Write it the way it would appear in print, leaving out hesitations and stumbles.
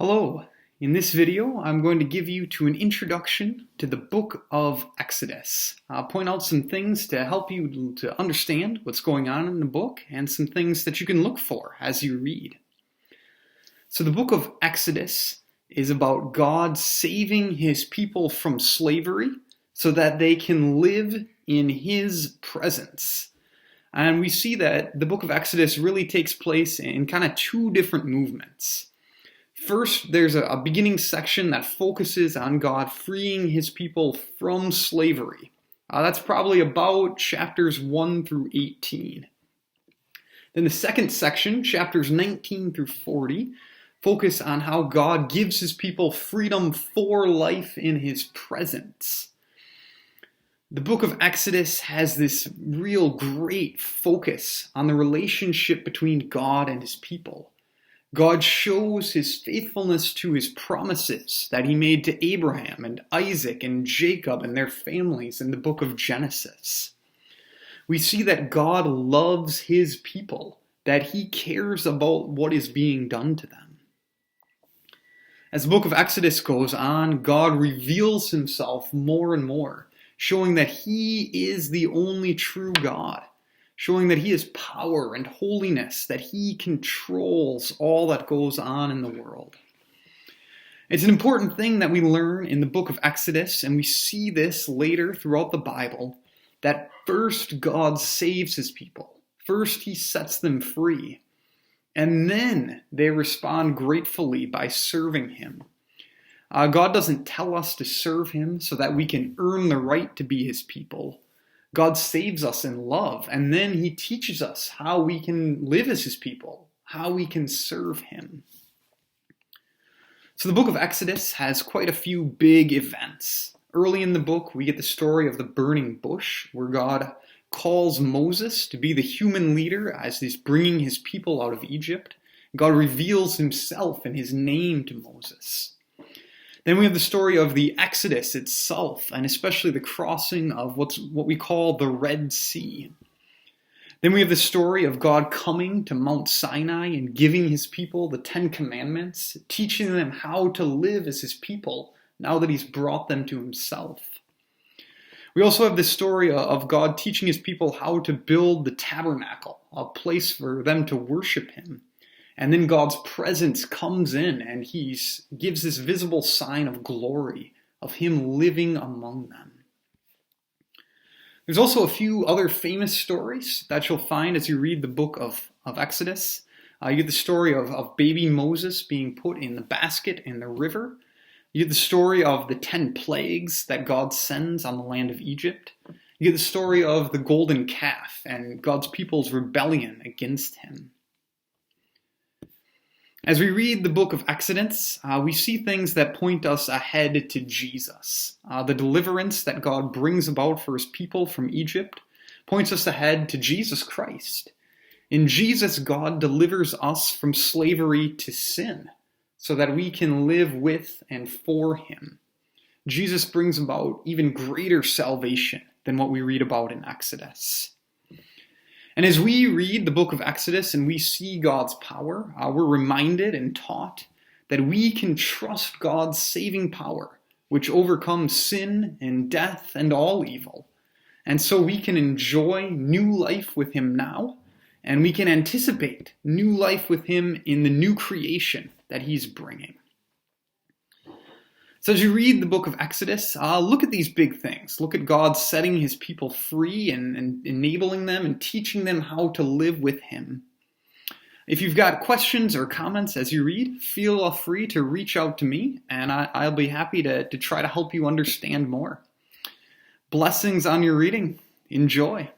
Hello. In this video, I'm going to give you an introduction to the book of Exodus. I'll point out some things to help you to understand what's going on in the book and some things that you can look for as you read. So the book of Exodus is about God saving his people from slavery so that they can live in his presence. And we see that the book of Exodus really takes place in kind of two different movements. First, there's a beginning section that focuses on God freeing his people from slavery. That's probably about chapters 1 through 18. Then the second section, chapters 19 through 40, focus on how God gives his people freedom for life in his presence. The book of Exodus has this real great focus on the relationship between God and his people. God shows his faithfulness to his promises that he made to Abraham and Isaac and Jacob and their families in the book of Genesis. We see that God loves his people, that he cares about what is being done to them. As the book of Exodus goes on, God reveals himself more and more, showing that he is the only true God, showing that he has power and holiness, that he controls all that goes on in the world. It's an important thing that we learn in the book of Exodus, and we see this later throughout the Bible, that first God saves his people. First he sets them free, and then they respond gratefully by serving him. God doesn't tell us to serve him so that we can earn the right to be his people. God saves us in love, and then he teaches us how we can live as his people, how we can serve him. So the book of Exodus has quite a few big events. Early in the book, we get the story of the burning bush, where God calls Moses to be the human leader as he's bringing his people out of Egypt. God reveals himself and his name to Moses. Then we have the story of the Exodus itself, and especially the crossing of what we call the Red Sea. Then we have the story of God coming to Mount Sinai and giving his people the 10 Commandments, teaching them how to live as his people now that he's brought them to himself. We also have the story of God teaching his people how to build the tabernacle, a place for them to worship him. And then God's presence comes in and he gives this visible sign of glory, of him living among them. There's also a few other famous stories that you'll find as you read the book of Exodus. You get the story of baby Moses being put in the basket in the river. You get the story of the 10 plagues that God sends on the land of Egypt. You get the story of the golden calf and God's people's rebellion against him. As we read the book of Exodus, we see things that point us ahead to Jesus. The deliverance that God brings about for his people from Egypt points us ahead to Jesus Christ. In Jesus, God delivers us from slavery to sin so that we can live with and for him. Jesus brings about even greater salvation than what we read about in Exodus. And as we read the book of Exodus and we see God's power, we're reminded and taught that we can trust God's saving power, which overcomes sin and death and all evil. And so we can enjoy new life with him now, and we can anticipate new life with him in the new creation that he's bringing. So as you read the book of Exodus, look at these big things. Look at God setting his people free and enabling them and teaching them how to live with him. If you've got questions or comments as you read, feel free to reach out to me, and I'll be happy to try to help you understand more. Blessings on your reading. Enjoy.